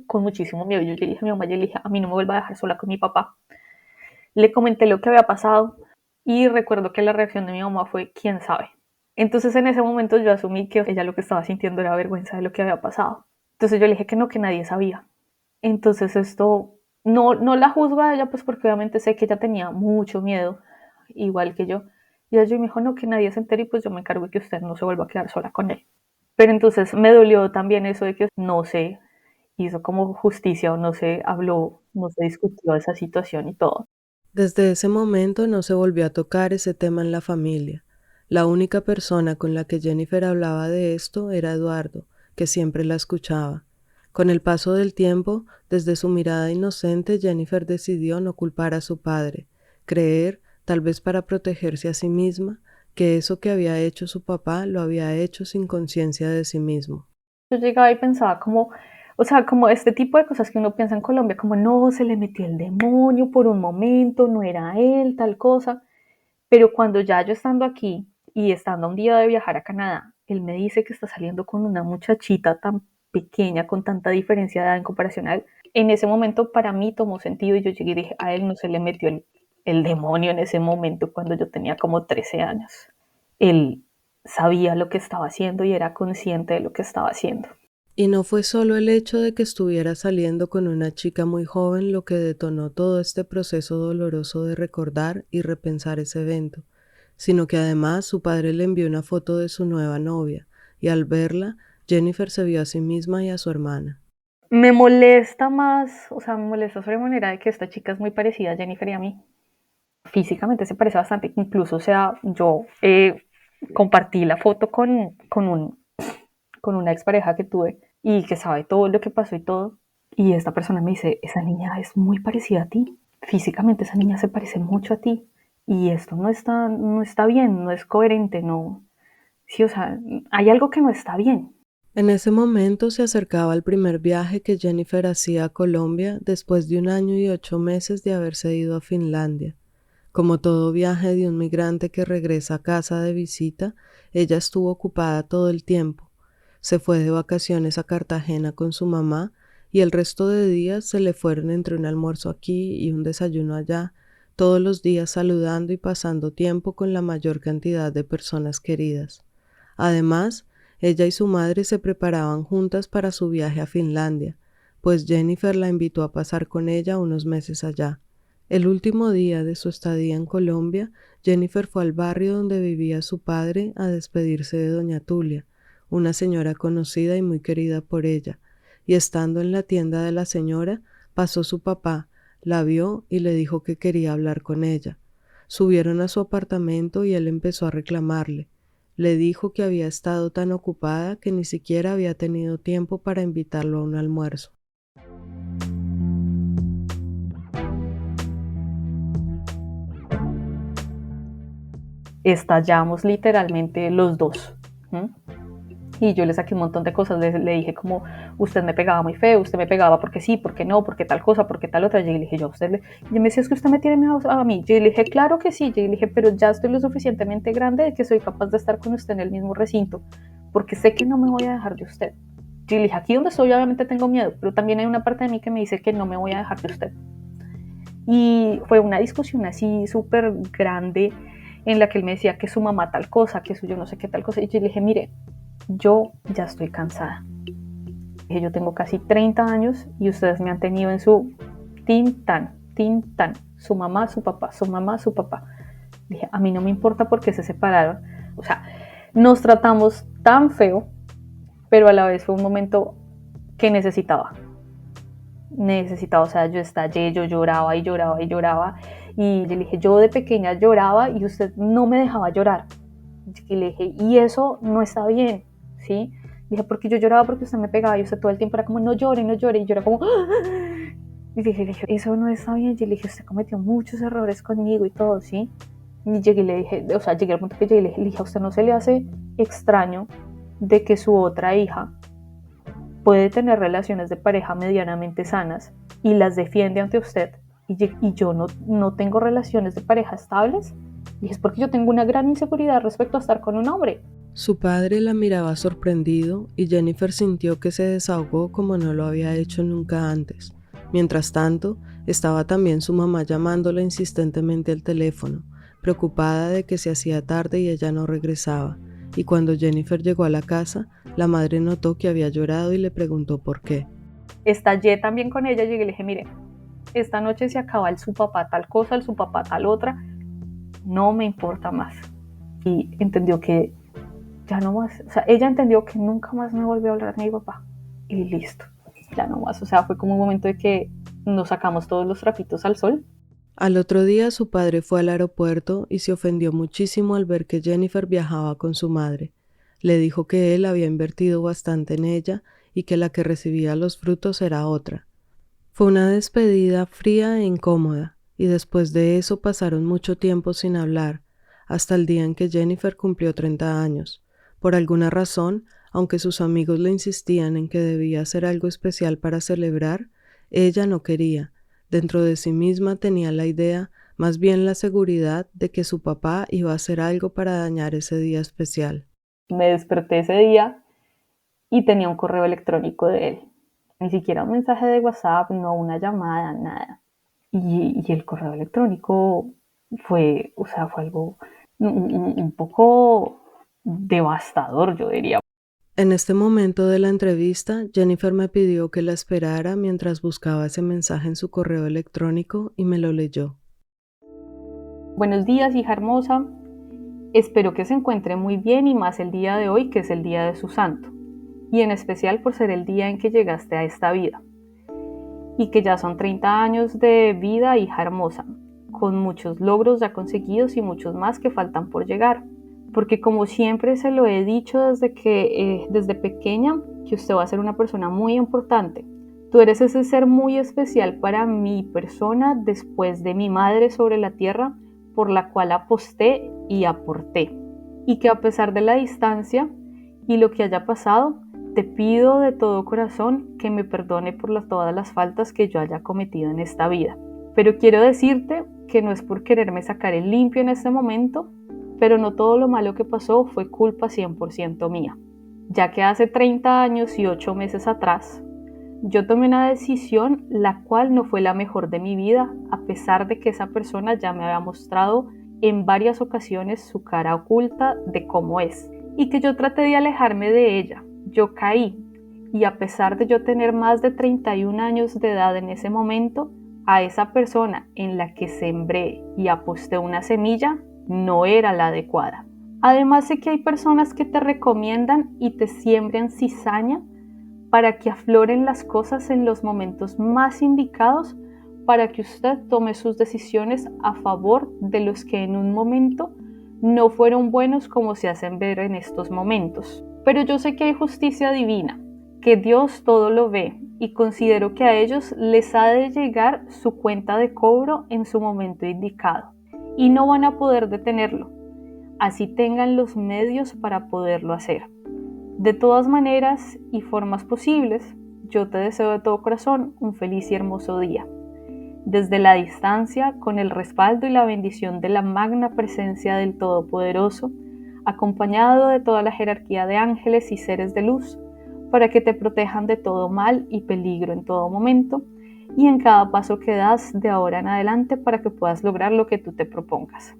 con muchísimo miedo. Yo le dije a mi mamá, yo le dije, a mí no me vuelva a dejar sola con mi papá. Le comenté lo que había pasado y recuerdo que la reacción de mi mamá fue, ¿quién sabe? Entonces en ese momento yo asumí que ella lo que estaba sintiendo era vergüenza de lo que había pasado. Entonces yo le dije que no, que nadie sabía. Entonces esto, no la juzgo a ella, pues porque obviamente sé que ella tenía mucho miedo, igual que yo. Y ella me dijo, no, que nadie se entere y pues yo me encargo de que usted no se vuelva a quedar sola con él. Pero entonces me dolió también eso de que no se hizo como justicia o no se habló, no se discutió esa situación y todo. Desde ese momento no se volvió a tocar ese tema en la familia. La única persona con la que Jennifer hablaba de esto era Eduardo, que siempre la escuchaba. Con el paso del tiempo, desde su mirada inocente, Jennifer decidió no culpar a su padre, creer, tal vez para protegerse a sí misma, que eso que había hecho su papá lo había hecho sin conciencia de sí mismo. Yo llegaba y pensaba como, o sea, como este tipo de cosas que uno piensa en Colombia, como no, se le metió el demonio por un momento, no era él, tal cosa. Pero cuando ya yo estando aquí y estando un día de viajar a Canadá, él me dice que está saliendo con una muchachita tan pequeña, con tanta diferencia de edad en comparación a él. En ese momento para mí tomó sentido y yo llegué y dije, a él no se le metió el demonio en ese momento cuando yo tenía como 13 años. Él sabía lo que estaba haciendo y era consciente de lo que estaba haciendo. Y no fue solo el hecho de que estuviera saliendo con una chica muy joven lo que detonó todo este proceso doloroso de recordar y repensar ese evento, sino que además su padre le envió una foto de su nueva novia, y al verla, Jennifer se vio a sí misma y a su hermana. Me molesta más, o sea, me molesta sobremanera de que esta chica es muy parecida a Jennifer y a mí. Físicamente se parece bastante, incluso, o sea, yo compartí la foto con una expareja que tuve y que sabe todo lo que pasó y todo. Y esta persona me dice, esa niña es muy parecida a ti. Físicamente esa niña se parece mucho a ti. Y esto no está bien, no es coherente, no. Sí, o sea, hay algo que no está bien. En ese momento se acercaba el primer viaje que Jennifer hacía a Colombia después de 1 año y 8 meses de haberse ido a Finlandia. Como todo viaje de un migrante que regresa a casa de visita, ella estuvo ocupada todo el tiempo. Se fue de vacaciones a Cartagena con su mamá y el resto de días se le fueron entre un almuerzo aquí y un desayuno allá, todos los días saludando y pasando tiempo con la mayor cantidad de personas queridas. Además, ella y su madre se preparaban juntas para su viaje a Finlandia, pues Jennifer la invitó a pasar con ella unos meses allá. El último día de su estadía en Colombia, Jennifer fue al barrio donde vivía su padre a despedirse de doña Tulia, una señora conocida y muy querida por ella, y estando en la tienda de la señora, pasó su papá, la vio y le dijo que quería hablar con ella. Subieron a su apartamento y él empezó a reclamarle. Le dijo que había estado tan ocupada que ni siquiera había tenido tiempo para invitarlo a un almuerzo. Estallamos literalmente los dos. Y yo le saqué un montón de cosas, le dije como, usted me pegaba muy feo, usted me pegaba porque sí, porque no, porque tal cosa, porque tal otra. Y le dije yo a usted, y me decía, es que usted me tiene miedo a mí. Yo le dije, claro que sí. Yo le dije, pero ya estoy lo suficientemente grande de que soy capaz de estar con usted en el mismo recinto, porque sé que no me voy a dejar de usted. Yo le dije, aquí donde estoy obviamente tengo miedo, pero también hay una parte de mí que me dice que no me voy a dejar de usted. Y fue una discusión así súper grande en la que él me decía que su mamá tal cosa, que su yo no sé qué tal cosa. Y yo le dije, mire, yo ya estoy cansada. Yo tengo casi 30 años y ustedes me han tenido en su tin-tan, su mamá, su papá, su mamá, su papá. Dije, a mí no me importa por qué se separaron. O sea, nos tratamos tan feo, pero a la vez fue un momento que necesitaba. O sea, yo estallé, yo lloraba y lloraba y lloraba. Y le dije, yo de pequeña lloraba y usted no me dejaba llorar. Y le dije, y eso no está bien, ¿sí? Dije, porque yo lloraba porque usted me pegaba y usted todo el tiempo era como, no llore, no llore. Y yo era como, ¡ah! Y dije, eso no está bien. Y le dije, usted cometió muchos errores conmigo y todo, ¿sí? Y llegué y le dije, o sea, llegué al punto que llegué y le dije, ¿a usted no se le hace extraño de que su otra hija puede tener relaciones de pareja medianamente sanas y las defiende ante usted y yo no tengo relaciones de pareja estables? Y es porque yo tengo una gran inseguridad respecto a estar con un hombre. Su padre la miraba sorprendido y Jennifer sintió que se desahogó como no lo había hecho nunca antes. Mientras tanto, estaba también su mamá llamándola insistentemente al teléfono, preocupada de que se hacía tarde y ella no regresaba. Y cuando Jennifer llegó a la casa, la madre notó que había llorado y le preguntó por qué. Estallé también con ella y le dije, mire, esta noche se acaba el su papá tal cosa, el su papá tal otra, no me importa más. Y entendió que ya no más, o sea, ella entendió que nunca más me volvió a hablar de mi papá. Y listo, ya no más. O sea, fue como un momento de que nos sacamos todos los trapitos al sol. Al otro día su padre fue al aeropuerto y se ofendió muchísimo al ver que Jennifer viajaba con su madre. Le dijo que él había invertido bastante en ella y que la que recibía los frutos era otra. Fue una despedida fría e incómoda, y después de eso pasaron mucho tiempo sin hablar, hasta el día en que Jennifer cumplió 30 años. Por alguna razón, aunque sus amigos le insistían en que debía hacer algo especial para celebrar, ella no quería. Dentro de sí misma tenía la idea, más bien la seguridad, de que su papá iba a hacer algo para dañar ese día especial. Me desperté ese día y tenía un correo electrónico de él. Ni siquiera un mensaje de WhatsApp, no una llamada, nada. Y el correo electrónico fue, o sea, fue algo un poco devastador, yo diría. En este momento de la entrevista, Jennifer me pidió que la esperara mientras buscaba ese mensaje en su correo electrónico y me lo leyó. Buenos días, hija hermosa. Espero que se encuentre muy bien y más el día de hoy, que es el día de su santo. Y en especial por ser el día en que llegaste a esta vida. Y que ya son 30 años de vida, hija hermosa, con muchos logros ya conseguidos y muchos más que faltan por llegar. Porque como siempre se lo he dicho desde pequeña, que usted va a ser una persona muy importante. Tú eres ese ser muy especial para mi persona después de mi madre sobre la tierra, por la cual aposté y aporté. Y que a pesar de la distancia y lo que haya pasado, te pido de todo corazón que me perdone por todas las faltas que yo haya cometido en esta vida. Pero quiero decirte que no es por quererme sacar el limpio en este momento, pero no todo lo malo que pasó fue culpa 100% mía. Ya que hace 30 años y 8 meses atrás, yo tomé una decisión la cual no fue la mejor de mi vida, a pesar de que esa persona ya me había mostrado en varias ocasiones su cara oculta de cómo es, y que yo traté de alejarme de ella. Yo caí, y a pesar de yo tener más de 31 años de edad en ese momento, a esa persona en la que sembré y aposté una semilla no era la adecuada. Además sé que hay personas que te recomiendan y te siembran cizaña para que afloren las cosas en los momentos más indicados para que usted tome sus decisiones a favor de los que en un momento no fueron buenos como se hacen ver en estos momentos. Pero yo sé que hay justicia divina, que Dios todo lo ve y considero que a ellos les ha de llegar su cuenta de cobro en su momento indicado y no van a poder detenerlo, así tengan los medios para poderlo hacer. De todas maneras y formas posibles, yo te deseo de todo corazón un feliz y hermoso día. Desde la distancia, con el respaldo y la bendición de la magna presencia del Todopoderoso, acompañado de toda la jerarquía de ángeles y seres de luz, para que te protejan de todo mal y peligro en todo momento y en cada paso que das de ahora en adelante para que puedas lograr lo que tú te propongas.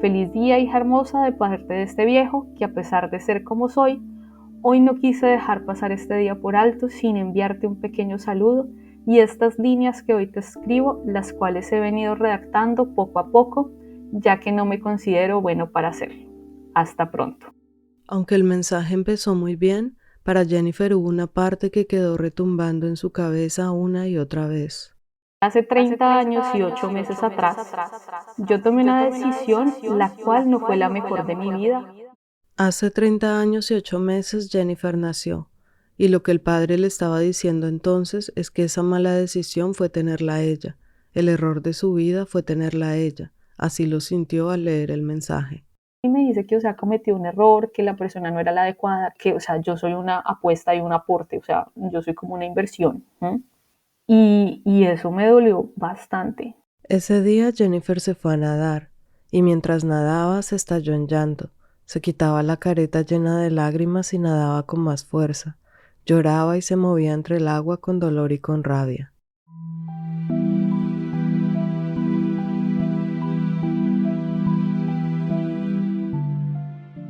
Feliz día, hija hermosa, de parte de este viejo, que a pesar de ser como soy, hoy no quise dejar pasar este día por alto sin enviarte un pequeño saludo y estas líneas que hoy te escribo, las cuales he venido redactando poco a poco, ya que no me considero bueno para hacerlo. Hasta pronto. Aunque el mensaje empezó muy bien, para Jennifer hubo una parte que quedó retumbando en su cabeza una y otra vez. Hace 30 años y 8 meses atrás, yo tomé una decisión la cual no fue la mejor de mi vida. Hace 30 años y 8 meses Jennifer nació, y lo que el padre le estaba diciendo entonces es que esa mala decisión fue tenerla a ella, el error de su vida fue tenerla a ella, así lo sintió al leer el mensaje. Y me dice que, cometió un error, que la persona no era la adecuada, que, yo soy una apuesta y un aporte, yo soy como una inversión. Y eso me dolió bastante. Ese día Jennifer se fue a nadar, y mientras nadaba se estalló en llanto. Se quitaba la careta llena de lágrimas y nadaba con más fuerza. Lloraba y se movía entre el agua con dolor y con rabia.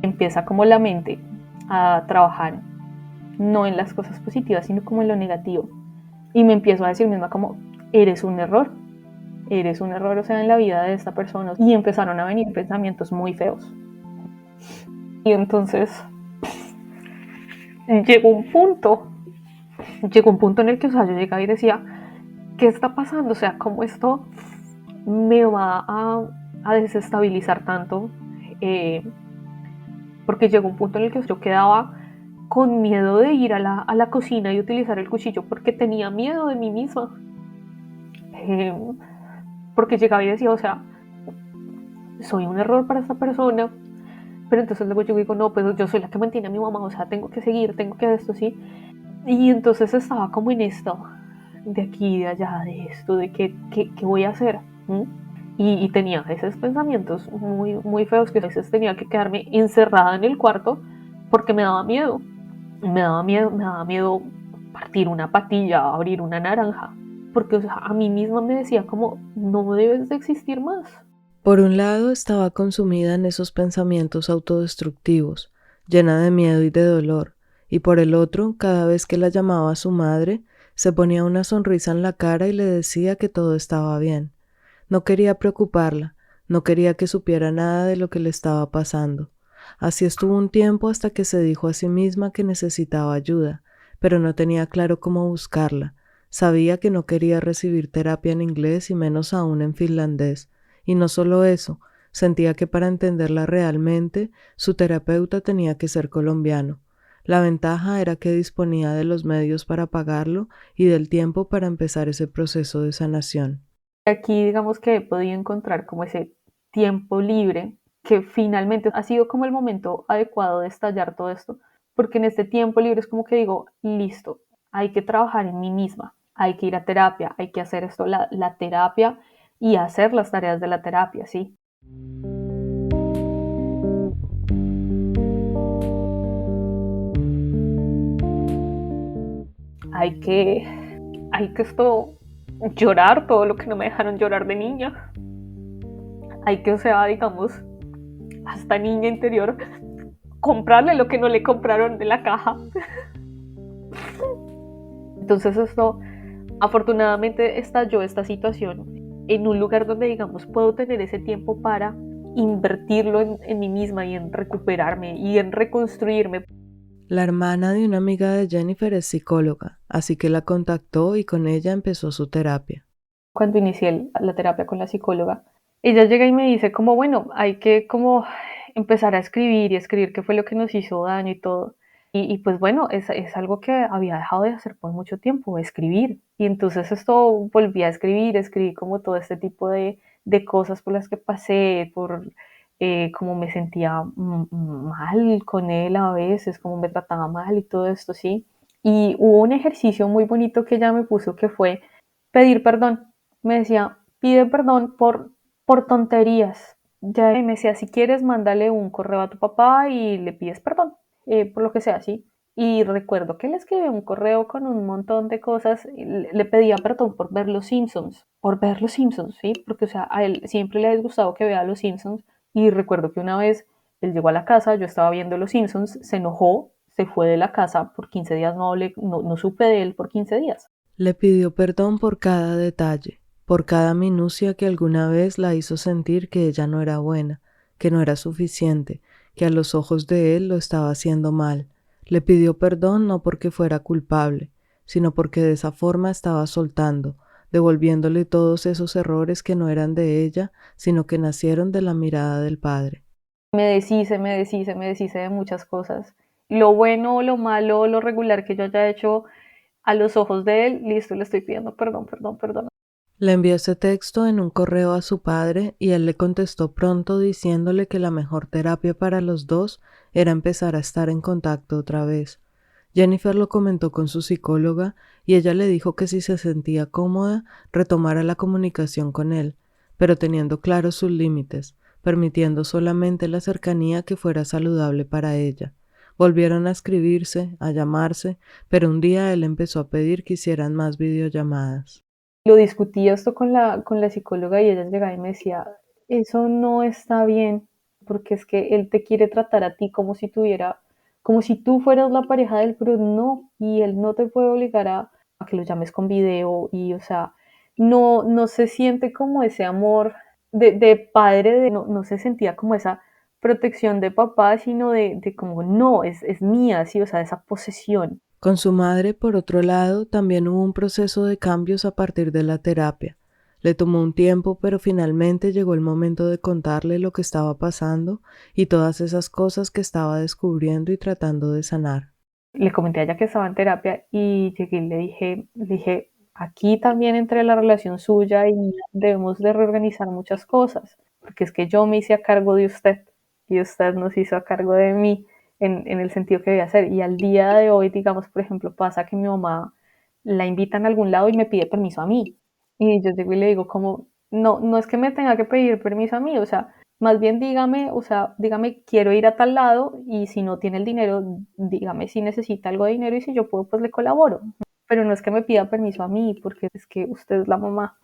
Empieza como la mente a trabajar, no en las cosas positivas, sino como en lo negativo. Y me empiezo a decir misma como, eres un error, en la vida de esta persona. Y empezaron a venir pensamientos muy feos. Y entonces llegó un punto en el que, yo llegaba y decía, ¿qué está pasando? ¿Cómo esto me va a desestabilizar tanto? Porque llegó un punto en el que yo quedaba con miedo de ir a la cocina y utilizar el cuchillo porque tenía miedo de mí misma. Porque llegaba y decía, soy un error para esta persona, pero entonces luego yo digo, no, pues yo soy la que mantiene a mi mamá, tengo que seguir, tengo que esto, ¿sí? Y entonces estaba como en esto, de aquí, de allá, de esto, de qué voy a hacer. Y tenía esos pensamientos muy, muy feos que a veces tenía que quedarme encerrada en el cuarto porque me daba miedo. Me daba miedo partir una patilla, abrir una naranja, porque a mí misma me decía como, no debes de existir más. Por un lado estaba consumida en esos pensamientos autodestructivos, llena de miedo y de dolor, y por el otro, cada vez que la llamaba a su madre, se ponía una sonrisa en la cara y le decía que todo estaba bien. No quería preocuparla, no quería que supiera nada de lo que le estaba pasando. Así estuvo un tiempo hasta que se dijo a sí misma que necesitaba ayuda, pero no tenía claro cómo buscarla. Sabía que no quería recibir terapia en inglés y menos aún en finlandés. Y no solo eso, sentía que para entenderla realmente, su terapeuta tenía que ser colombiano. La ventaja era que disponía de los medios para pagarlo y del tiempo para empezar ese proceso de sanación. Aquí digamos que he podido encontrar como ese tiempo libre que finalmente ha sido como el momento adecuado de estallar todo esto, porque en este tiempo libre es como que digo, listo, hay que trabajar en mí misma, hay que ir a terapia, hay que hacer esto, la terapia y hacer las tareas de la terapia, ¿sí? Hay que llorar todo lo que no me dejaron llorar de niña. Hay que, digamos, a esta niña interior, comprarle lo que no le compraron de la caja. Entonces esto, afortunadamente estalló esta situación en un lugar donde, digamos, puedo tener ese tiempo para invertirlo en mí misma y en recuperarme y en reconstruirme. La hermana de una amiga de Jennifer es psicóloga, así que la contactó y con ella empezó su terapia. cuando inicié la terapia con la psicóloga. Ella llega y me dice como, bueno, hay que como empezar a escribir y escribir qué fue lo que nos hizo daño y todo. Y pues bueno, es algo que había dejado de hacer por mucho tiempo, escribir. Y entonces esto volví a escribir, escribí como todo este tipo de cosas por las que pasé, por cómo me sentía mal con él a veces, cómo me trataba mal y todo esto, ¿sí? Y hubo un ejercicio muy bonito que ella me puso que fue pedir perdón. Me decía, pide perdón por tonterías. Ya me decía, si quieres, mándale un correo a tu papá y le pides perdón, por lo que sea, ¿sí? Y recuerdo que le escribí un correo con un montón de cosas, y le pedía perdón por ver los Simpsons, ¿sí? Porque, o sea, a él siempre le ha disgustado que vea los Simpsons, y recuerdo que una vez él llegó a la casa, yo estaba viendo los Simpsons, se enojó, se fue de la casa por 15 días, no supe de él por 15 días. Le pidió perdón por cada detalle, por cada minucia que alguna vez la hizo sentir que ella no era buena, que no era suficiente, que a los ojos de él lo estaba haciendo mal. Le pidió perdón no porque fuera culpable, sino porque de esa forma estaba soltando, devolviéndole todos esos errores que no eran de ella, sino que nacieron de la mirada del padre. Me deshice de muchas cosas. Lo bueno, lo malo, lo regular que yo haya hecho a los ojos de él, listo, le estoy pidiendo perdón, perdón, perdón. Le envió ese texto en un correo a su padre y él le contestó pronto diciéndole que la mejor terapia para los dos era empezar a estar en contacto otra vez. Jennifer lo comentó con su psicóloga y ella le dijo que si se sentía cómoda, retomara la comunicación con él, pero teniendo claros sus límites, permitiendo solamente la cercanía que fuera saludable para ella. Volvieron a escribirse, a llamarse, pero un día él empezó a pedir que hicieran más videollamadas. Lo discutí esto con la psicóloga y ella llegaba y me decía, eso no está bien, porque es que él te quiere tratar a ti como si tú fueras la pareja del, pero no, y él no te puede obligar a que lo llames con video y, o sea, no se siente como ese amor de padre, no se sentía como esa protección de papá, sino de como, no, es mía, sí, o sea, esa posesión. Con su madre, por otro lado, también hubo un proceso de cambios a partir de la terapia. Le tomó un tiempo, pero finalmente llegó el momento de contarle lo que estaba pasando y todas esas cosas que estaba descubriendo y tratando de sanar. Le comenté a ella que estaba en terapia y llegué y le dije, aquí también entre la relación suya y mía debemos de reorganizar muchas cosas, porque es que yo me hice a cargo de usted y usted nos hizo a cargo de mí en el sentido que debía hacer. Y al día de hoy, digamos, por ejemplo, pasa que mi mamá la invitan a algún lado y me pide permiso a mí. Y yo llego y le digo como, no es que me tenga que pedir permiso a mí, o sea, más bien dígame, o sea, dígame, quiero ir a tal lado y si no tiene el dinero, dígame si necesita algo de dinero y si yo puedo, pues le colaboro. Pero no es que me pida permiso a mí, porque es que usted es la mamá.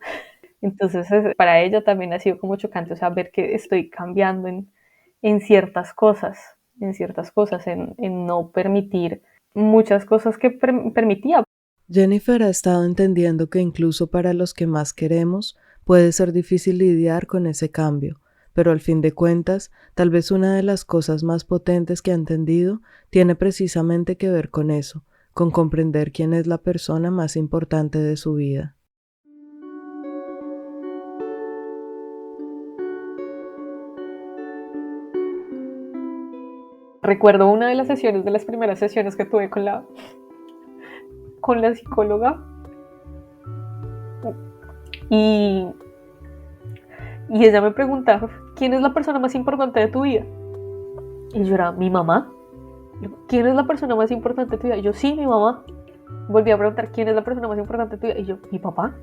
Entonces, para ella también ha sido como chocante, o sea, ver que estoy cambiando en ciertas cosas, en no permitir muchas cosas que permitía. Jennifer ha estado entendiendo que incluso para los que más queremos puede ser difícil lidiar con ese cambio, pero al fin de cuentas, tal vez una de las cosas más potentes que ha entendido tiene precisamente que ver con eso, con comprender quién es la persona más importante de su vida. Recuerdo una de las sesiones, de las primeras sesiones que tuve con la psicóloga y, y ella me preguntaba, ¿quién es la persona más importante de tu vida? Y yo era, ¿mi mamá? ¿Quién es la persona más importante de tu vida? Y yo, sí, mi mamá. Volví a preguntar, ¿quién es la persona más importante de tu vida? Y yo, ¿mi papá?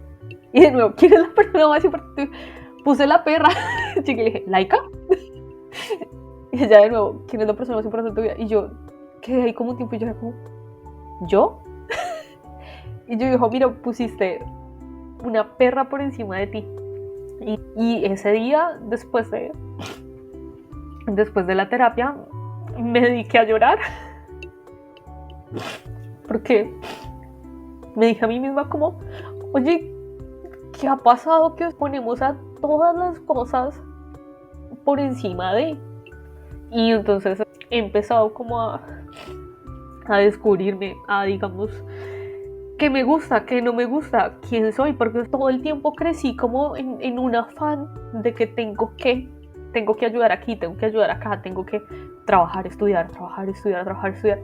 Y de nuevo, ¿quién es la persona más importante de tu vida? Puse la perra. Y le dije, ¿Laika? Y ella de nuevo, ¿quién es la persona más importante de tu vida? Y yo quedé ahí como un tiempo y yo era como, ¿yo? Y yo dijo, mira, pusiste una perra por encima de ti. Y ese día, después de la terapia, me dediqué a llorar. Porque me dije a mí misma como, oye, ¿qué ha pasado que ponemos a todas las cosas por encima de? Y entonces he empezado como a descubrirme, a digamos, ¿Qué me gusta? ¿Qué no me gusta? ¿Quién soy? Porque todo el tiempo crecí como en un afán de que tengo que ayudar aquí, tengo que ayudar acá, tengo que trabajar, estudiar, trabajar, estudiar, trabajar, estudiar.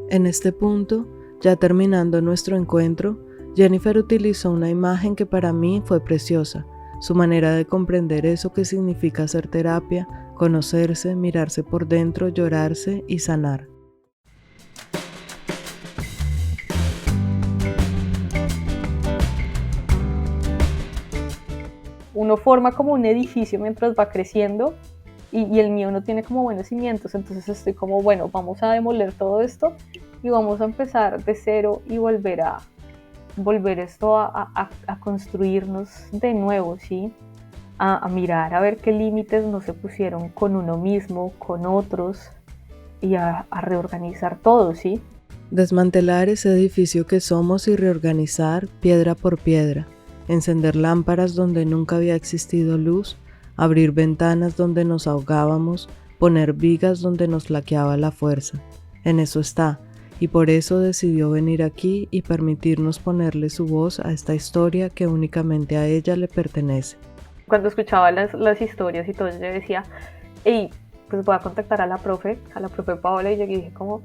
En este punto, ya terminando nuestro encuentro, Jennifer utilizó una imagen que para mí fue preciosa, su manera de comprender eso que significa hacer terapia, conocerse, mirarse por dentro, llorarse y sanar. Uno forma como un edificio mientras va creciendo y el mío no tiene como buenos cimientos, entonces estoy como, bueno, vamos a demoler todo esto y vamos a empezar de cero y volver esto a construirnos de nuevo, ¿sí? A mirar, a ver qué límites no se pusieron con uno mismo, con otros y a reorganizar todo, ¿sí? Desmantelar ese edificio que somos y reorganizar piedra por piedra. Encender lámparas donde nunca había existido luz, abrir ventanas donde nos ahogábamos, poner vigas donde nos flaqueaba la fuerza. En eso está, y por eso decidió venir aquí y permitirnos ponerle su voz a esta historia que únicamente a ella le pertenece. Cuando escuchaba las historias y todo, yo decía, hey, pues voy a contactar a la profe Paola, y yo dije como,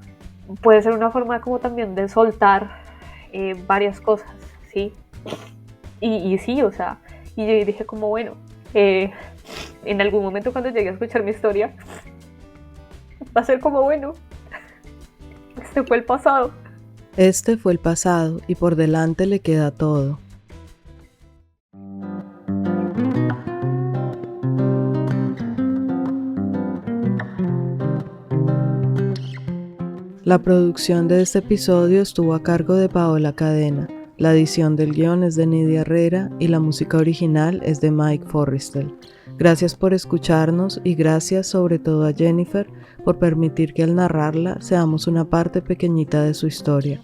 puede ser una forma como también de soltar varias cosas, ¿sí? Y sí, o sea, y yo dije como, bueno, en algún momento cuando llegue a escuchar mi historia, va a ser como, bueno, este fue el pasado. Este fue el pasado y por delante le queda todo. La producción de este episodio estuvo a cargo de Paola Cadena. La edición del guión es de Nidia Herrera y la música original es de Mike Forrestal. Gracias por escucharnos y gracias sobre todo a Jennifer por permitir que al narrarla seamos una parte pequeñita de su historia.